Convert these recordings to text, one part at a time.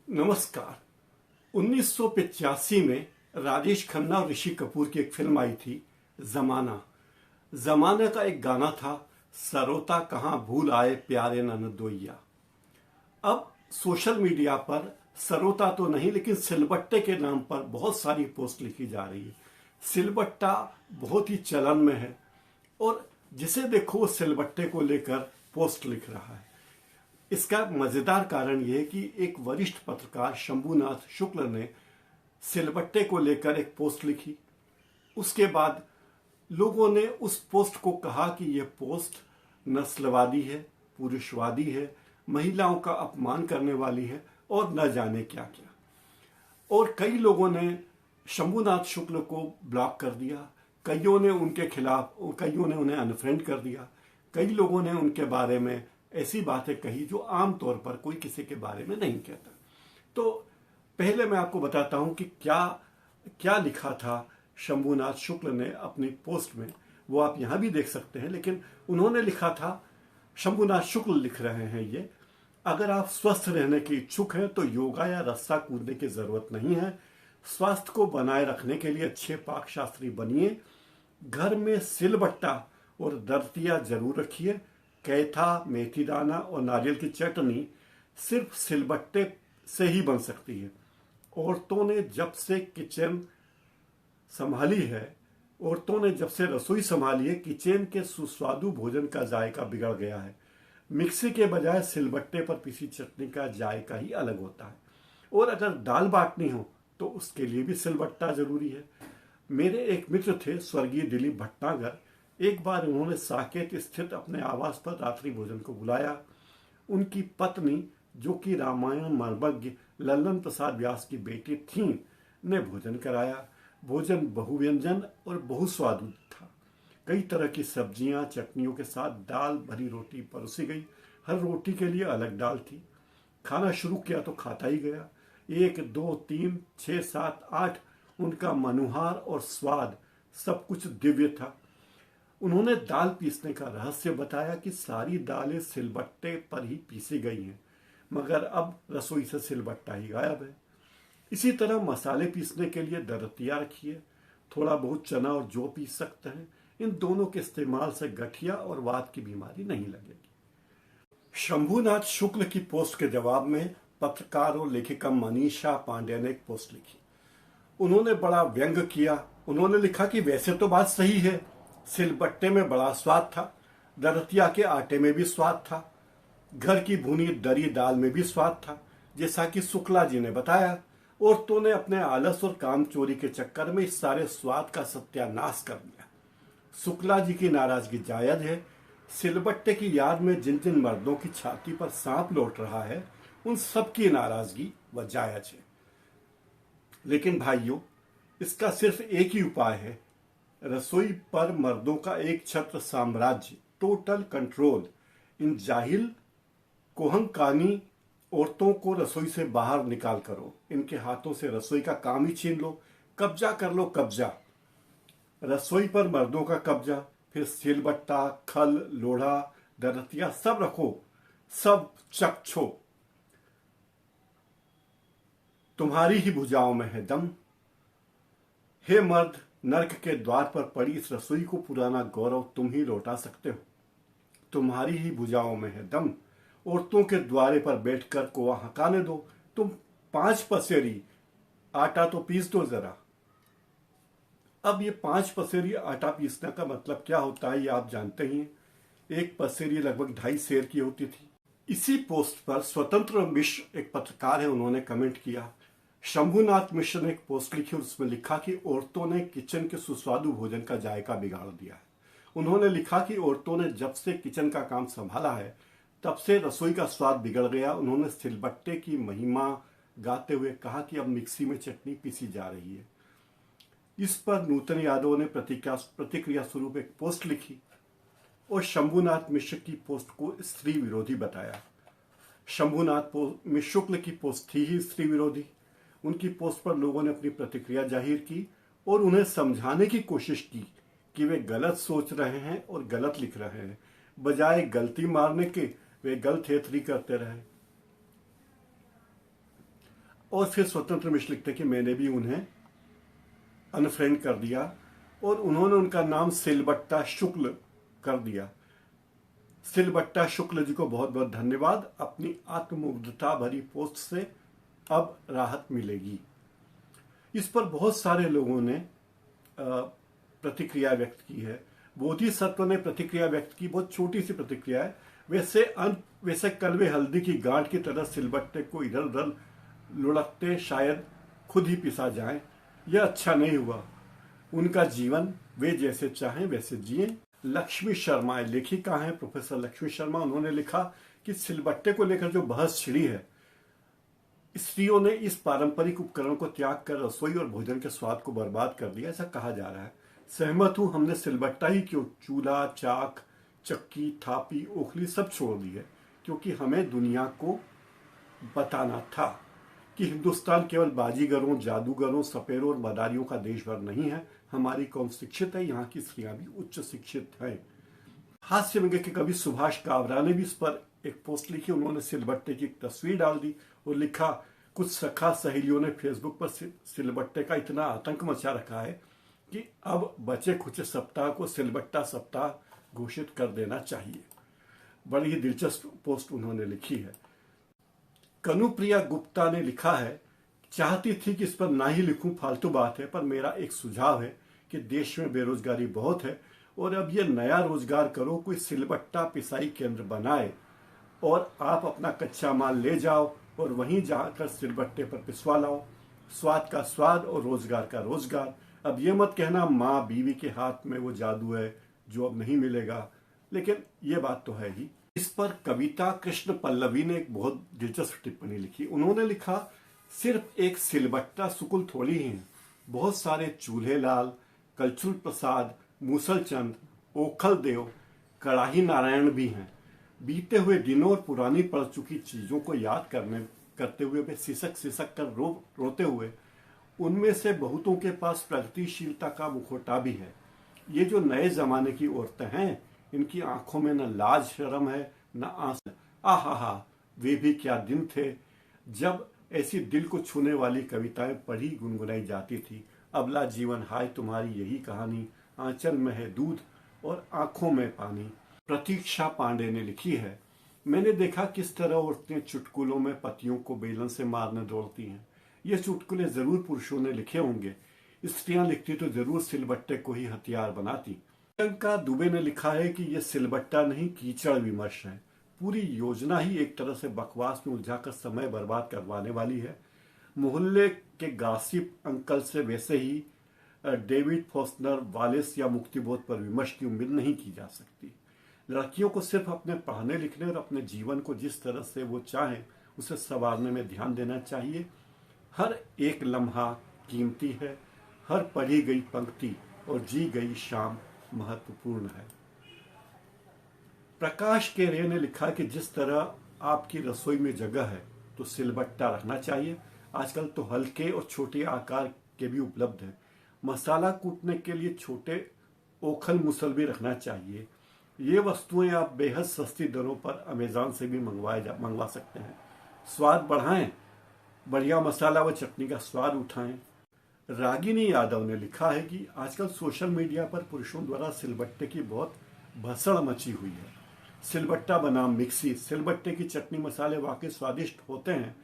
नमस्कार। 1985 में राजेश खन्ना और ऋषि कपूर की एक फिल्म आई थी, जमाना। जमाना का एक गाना था, सरोता कहाँ भूल आए प्यारे ननदोइया। अब सोशल मीडिया पर सरोता तो नहीं लेकिन सिलबट्टे के नाम पर बहुत सारी पोस्ट लिखी जा रही है। सिलबट्टा बहुत ही चलन में है और जिसे देखो वो सिलबट्टे को लेकर पोस्ट लिख रहा है। इसका मजेदार कारण यह है कि एक वरिष्ठ पत्रकार शंभुनाथ शुक्ल ने सिलबट्टे को लेकर एक पोस्ट लिखी। उसके बाद लोगों ने उस पोस्ट को कहा कि यह पोस्ट नस्लवादी है, पुरुषवादी है, महिलाओं का अपमान करने वाली है और न जाने क्या क्या। और कई लोगों ने शंभुनाथ शुक्ल को ब्लॉक कर दिया, कईयों ने उनके खिलाफ, कईयों ने उन्हें अनफ्रेंड कर दिया, कई लोगों ने उनके बारे में ऐसी बातें कही जो आमतौर पर कोई किसी के बारे में नहीं कहता। तो पहले मैं आपको बताता हूं कि क्या क्या लिखा था शंभुनाथ शुक्ल ने अपनी पोस्ट में। वो आप यहां भी देख सकते हैं, लेकिन उन्होंने लिखा था, शंभुनाथ शुक्ल लिख रहे हैं ये, अगर आप स्वस्थ रहने के इच्छुक हैं तो योगा या रस्सा कूदने की जरूरत नहीं है। स्वास्थ्य को बनाए रखने के लिए अच्छे पाक शास्त्री बनिए। घर में सिलबट्टा और दरतिया जरूर रखिए। कैथा, मेथी दाना और नारियल की चटनी सिर्फ सिलबट्टे से ही बन सकती है। औरतों ने जब से रसोई संभाली है, किचन के सुस्वादु भोजन का जायका बिगड़ गया है। मिक्सी के बजाय सिलबट्टे पर पिसी चटनी का जायका ही अलग होता है। और अगर दाल बाटनी हो तो उसके लिए भी सिलबट्टा जरूरी है। मेरे एक मित्र थे, स्वर्गीय दिलीप भटनागर। एक बार उन्होंने साकेत स्थित अपने आवास पर रात्रि भोजन को बुलाया। उनकी पत्नी, जो कि रामायण मर्मज्ञ लल्लन प्रसाद व्यास की बेटी थीं, ने भोजन कराया। भोजन बहुव्यंजन और बहुस्वादु था। कई तरह की सब्जियां, चटनियों के साथ दाल भरी रोटी परोसी गई। हर रोटी के लिए अलग दाल थी। खाना शुरू किया तो खाता ही गया। 1, 2, 3, 6, 7, 8 उनका मनुहार और स्वाद सब कुछ दिव्य था। उन्होंने दाल पीसने का रहस्य बताया कि सारी दालें सिलबट्टे पर ही पीसी गई हैं, मगर अब रसोई से सिलबट्टा ही गायब है। इसी तरह मसाले पीसने के लिए दरतिया रखिए। थोड़ा बहुत चना और जौ पीस सकते हैं। इन दोनों के इस्तेमाल से गठिया और वात की बीमारी नहीं लगेगी। शंभुनाथ शुक्ल की पोस्ट के जवाब में पत्रकार और लेखिका मनीषा पांडे ने एक पोस्ट लिखी। उन्होंने बड़ा व्यंग किया। उन्होंने लिखा कि वैसे तो बात सही है, सिलबट्टे में बड़ा स्वाद था, दरतिया के आटे में भी स्वाद था, घर की भुनी दरी दाल में भी स्वाद था, जैसा कि शुक्ला जी ने बताया। औरतों ने अपने आलस और काम चोरी के चक्कर में इस सारे स्वाद का सत्यानाश कर दिया। शुक्ला जी की नाराजगी जायज है। सिलबट्टे की याद में जिन जिन मर्दों की छाती पर सांप लौट रहा है, उन सब की नाराजगी व जायज है। लेकिन भाइयों, इसका सिर्फ एक ही उपाय है, रसोई पर मर्दों का एक छत्र साम्राज्य, टोटल कंट्रोल। इन जाहिल कोहंकानी औरतों को रसोई से बाहर निकाल करो। इनके हाथों से रसोई का काम ही छीन लो। कब्जा कर लो, कब्जा। रसोई पर मर्दों का कब्जा। फिर सिलबट्टा, खल, लोढ़ा, दरतिया सब रखो, सब चकछो। तुम्हारी ही भुजाओं में है दम। हे मर्द, नर्क के द्वार पर पड़ी इस रसोई को पुराना गौरव तुम ही लौटा सकते हो। तुम्हारी ही भुजाओं में है दम। औरतों के द्वारे पर बैठकर कोआ हकाने दो। तुम 5 पसेरी आटा तो पीस दो जरा। अब ये 5 पसेरी आटा पीसने का मतलब क्या होता है, ये आप जानते ही हैं। 1 पसेरी लगभग 2.5 सेर की होती थी। इसी पोस्ट पर स्वतंत्र मिश्र एक पत्रकार है, उन्होंने कमेंट किया। शंभुनाथ मिश्र ने एक पोस्ट लिखी और उसमें लिखा कि औरतों ने किचन के सुस्वादु भोजन का जायका बिगाड़ दिया है। उन्होंने लिखा कि औरतों ने जब से किचन का काम संभाला है, तब से रसोई का स्वाद बिगड़ गया। उन्होंने सिलबट्टे की महिमा गाते हुए कहा कि अब मिक्सी में चटनी पीसी जा रही है। इस पर नूतन यादव ने प्रतिक्रिया स्वरूप एक पोस्ट लिखी और शंभुनाथ मिश्र की पोस्ट को स्त्री विरोधी बताया। शंभुनाथ मिश्र शुक्ल की पोस्ट थी ही स्त्री विरोधी। उनकी पोस्ट पर लोगों ने अपनी प्रतिक्रिया जाहिर की और उन्हें समझाने की कोशिश की कि वे गलत सोच रहे हैं और गलत लिख रहे हैं। बजाय गलती मारने के वे गलत हेतरी करते रहे। और फिर स्वतंत्र मिश्र लिखते कि मैंने भी उन्हें अनफ्रेंड कर दिया और उन्होंने उनका नाम सिलबट्टा शुक्ल कर दिया। सिलबट्टा शुक्ल जी को बहुत बहुत धन्यवाद। अपनी आत्ममुग्धता भरी पोस्ट से अब राहत मिलेगी। इस पर बहुत सारे लोगों ने प्रतिक्रिया व्यक्त की है। बोधिसत्व ने प्रतिक्रिया व्यक्त की, बहुत छोटी सी प्रतिक्रिया है। वैसे कलवे हल्दी की गांठ की तरह सिलबट्टे को इधर उधर लुढ़कते शायद खुद ही पिसा जाएं। यह अच्छा नहीं हुआ। उनका जीवन वे जैसे चाहें वैसे जिए। लक्ष्मी शर्मा लेखिका हैं, प्रोफेसर लक्ष्मी शर्मा। उन्होंने लिखा कि सिलबट्टे को लेकर जो बहस छिड़ी है, स्त्रियों ने इस पारंपरिक उपकरण को त्याग कर रसोई और भोजन के स्वाद को बर्बाद कर दिया, ऐसा कहा जा रहा है। सहमत हूं, हमने सिलबट्टा ही क्यों, चूल्हा, चाक, चक्की, थापी, ओखली सब छोड़ दी है, क्योंकि हमें दुनिया को बताना था कि हिंदुस्तान केवल बाजीगरों, जादूगरों, सपेरों और मदारियों का देश भर नहीं है। हमारी कौम शिक्षित है, यहाँ की स्त्रियां भी उच्च शिक्षित हैं। हास्य व्यंग्य के कवि सुभाष कावरा ने भी इस पर एक पोस्ट लिखी। उन्होंने सिलबट्टे की एक तस्वीर डाल दी और लिखा, कुछ सखा सहेलियों ने फेसबुक पर सिलबट्टे का इतना आतंक मचा रखा है कि अब बचे खुचे सप्ताह को सिलबट्टा सप्ताह घोषित कर देना चाहिए। बड़ी ही दिलचस्प पोस्ट उन्होंने लिखी है। कनुप्रिया गुप्ता ने लिखा है, चाहती थी कि इस पर ना ही लिखूं, फालतू बात है, पर मेरा एक सुझाव है कि देश में बेरोजगारी बहुत है और अब ये नया रोजगार करो, कोई सिलबट्टा पिसाई केंद्र बनाए और आप अपना कच्चा माल ले जाओ और वहीं जाकर सिलबट्टे पर पिसवा लाओ। स्वाद का स्वाद और रोजगार का रोजगार। अब ये मत कहना माँ बीवी के हाथ में वो जादू है जो अब नहीं मिलेगा, लेकिन ये बात तो है ही। इस पर कविता कृष्ण पल्लवी ने एक बहुत दिलचस्प टिप्पणी लिखी। उन्होंने लिखा, सिर्फ एक सिलबट्टा सुकुल थोड़ी है, बहुत सारे चूल्हे लाल, कलचुल प्रसाद, मूसलचंद, ओखल देव, कड़ाही नारायण भी हैं। बीते हुए दिनों और पुरानी पड़ चुकी चीजों को याद करते हुए वे सिसक सिसक कर रोते हुए, उनमें से बहुतों के पास प्रगतिशीलता का मुखौटा भी है। ये जो नए जमाने की औरतें हैं, इनकी आंखों में न लाज शर्म है न आंसू। आहा, वे भी क्या दिन थे जब ऐसी दिल को छूने वाली कविताएं पढ़ी गुनगुनाई जाती थी। अबला जीवन हाय तुम्हारी यही कहानी, आंचल में है दूध और आंखों में पानी। प्रतीक्षा पांडे ने लिखी है, मैंने देखा किस तरह औरतें चुटकुलों में पतियों को बेलन से मारने दौड़ती हैं। ये चुटकुले जरूर पुरुषों ने लिखे होंगे, स्त्रियां लिखती तो जरूर सिलबट्टे को ही हथियार बनाती। प्रियंका दुबे ने लिखा है कि यह सिलबट्टा नहीं कीचड़ विमर्श है। पूरी योजना ही एक तरह से बकवास में उलझाकर समय बर्बाद करवाने वाली है। मोहल्ले के गासिप अंकल से वैसे ही डेविड फॉस्टनर, वालेस या मुक्तिबोध पर विमर्श की उम्मीद नहीं की जा सकती। लड़कियों को सिर्फ अपने पढ़ने लिखने और अपने जीवन को जिस तरह से वो चाहें उसे संवारने में ध्यान देना चाहिए। हर एक लम्हा कीमती है, हर पढ़ी गई पंक्ति और जी गई शाम महत्वपूर्ण है। प्रकाश के रे ने लिखा कि जिस तरह आपकी रसोई में जगह है तो सिलबट्टा रखना चाहिए। आजकल तो हल्के और छोटे आकार के भी उपलब्ध हैं। मसाला कूटने के लिए छोटे ओखल मुसल भी रखना चाहिए। ये वस्तुएं आप बेहद सस्ती दरों पर अमेज़न से भी मंगवा सकते हैं। स्वाद बढ़ाएं, बढ़िया मसाला व चटनी का स्वाद उठाएं। रागिनी यादव ने लिखा है कि आजकल सोशल मीडिया पर पुरुषों द्वारा सिलबट्टे की बहुत भसड़ मची हुई है। सिलबट्टा बनाम मिक्सी। सिलबट्टे की चटनी मसाले वाकई स्वादिष्ट होते हैं,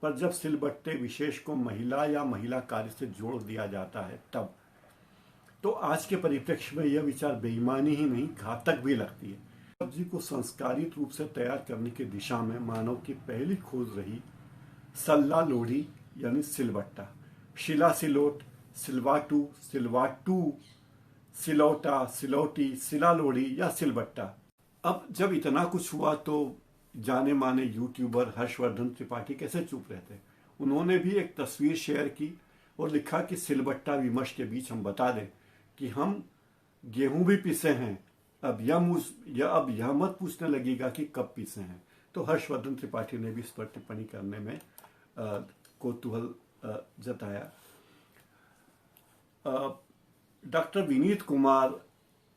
पर जब सिलबट्टे विशेष को महिला या महिला कार्य से जोड़ दिया जाता है तब तो आज के परिप्रेक्ष्य में यह विचार बेईमानी ही नहीं घातक भी लगती है। सब्जी को संस्कारित रूप से तैयार करने की दिशा में मानव की पहली खोज रही सल्ला लोढ़ी यानी सिलबट्टा। शिला सिलोट, सिलवाटू, सिलवाटू, सिलौटा, सिलौटी, सिला लोढ़ी या सिलबट्टा। अब जब इतना कुछ हुआ तो जाने माने यूट्यूबर हर्षवर्धन त्रिपाठी कैसे चुप रहते। उन्होंने भी एक तस्वीर शेयर की और लिखा कि सिलबट्टा विमर्श के बीच हम बता दें कि हम गेहूं भी पीसे हैं। अब यह मत पूछने लगेगा कि कब पीसे हैं। तो हर्षवर्धन त्रिपाठी ने भी इस पर टिप्पणी करने में कौतूहल जताया। डॉक्टर विनीत कुमार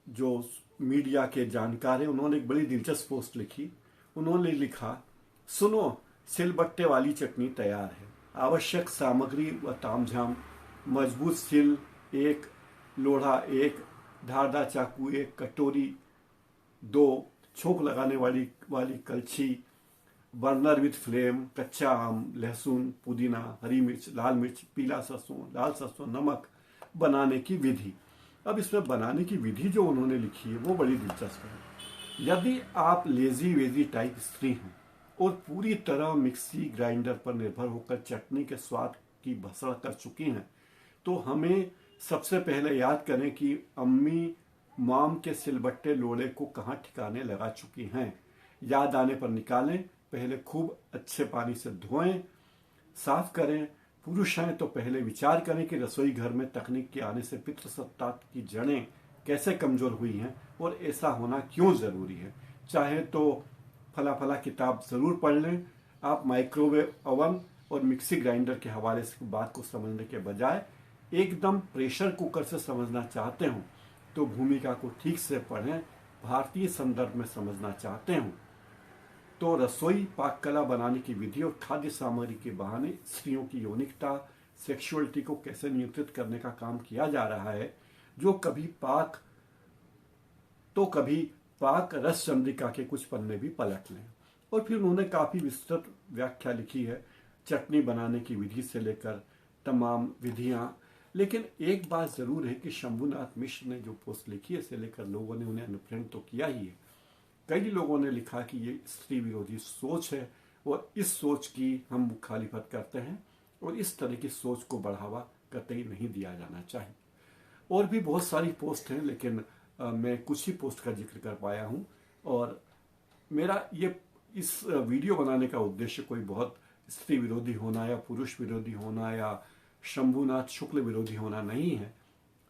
जो मीडिया के जानकार हैं, उन्होंने एक बड़ी दिलचस्प पोस्ट लिखी। उन्होंने लिखा, सुनो सिलबट्टे वाली चटनी तैयार है। आवश्यक सामग्री व तामझाम: मजबूत सिल 1, लोढ़ा 1, धारदार चाकू 1, कटोरी 2, छोंक लगाने वाली कलछी, बर्नर विथ फ्लेम, कच्चा आम, लहसुन, पुदीना, हरी मिर्च, लाल मिर्च, पीला सरसों, लाल सरसों, नमक। बनाने की विधि: अब इसमें बनाने की विधि जो उन्होंने लिखी है वो बड़ी दिलचस्प है। यदि आप लेजी वेजी टाइप स्त्री हैं और पूरी तरह मिक्सी ग्राइंडर पर निर्भर होकर चटनी के स्वाद की भसड़ कर चुकी हैं, तो हमें सबसे पहले याद करें कि अम्मी माम के सिलबट्टे लोड़े को कहाँ ठिकाने लगा चुकी हैं। याद आने पर निकालें, पहले खूब अच्छे पानी से धोएं, साफ करें। पुरुष हैं तो पहले विचार करें कि रसोई घर में तकनीक के आने से पितृसत्ता की जड़ें कैसे कमजोर हुई हैं और ऐसा होना क्यों जरूरी है। चाहे तो फला फला किताब जरूर पढ़ लें। आप माइक्रोवेव ओवन और मिक्सी ग्राइंडर के हवाले से बात को समझने के बजाय एकदम प्रेशर कुकर से समझना चाहते हो तो भूमिका को ठीक से पढ़ें। भारतीय संदर्भ में समझना चाहते हो तो रसोई, पाक कला, बनाने की विधि और खाद्य सामग्री के बहाने स्त्रियों की यौनिकता, सेक्सुअलिटी को कैसे नियंत्रित करने का काम किया जा रहा है, जो कभी पाक रस चंद्रिका के कुछ पन्ने भी पलट लें। और फिर उन्होंने काफी विस्तृत व्याख्या लिखी है चटनी बनाने की विधि से लेकर तमाम विधियां। लेकिन एक बात जरूर है कि शंभुनाथ मिश्र ने जो पोस्ट लिखी है इसे लेकर लोगों ने उन्हें अनुप्रेरित तो किया ही है। कई लोगों ने लिखा कि ये स्त्री विरोधी सोच है और इस सोच की हम मुखालिफत करते हैं और इस तरह की सोच को बढ़ावा कतई नहीं दिया जाना चाहिए। और भी बहुत सारी पोस्ट हैं, लेकिन मैं कुछ ही पोस्ट का जिक्र कर पाया हूं। और मेरा ये इस वीडियो बनाने का उद्देश्य कोई बहुत स्त्री विरोधी होना या पुरुष विरोधी होना या शंभुनाथ शुक्ल विरोधी होना नहीं है।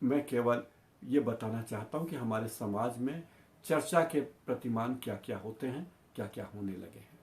मैं केवल ये बताना चाहता हूं कि हमारे समाज में चर्चा के प्रतिमान क्या क्या होते हैं, क्या क्या होने लगे हैं।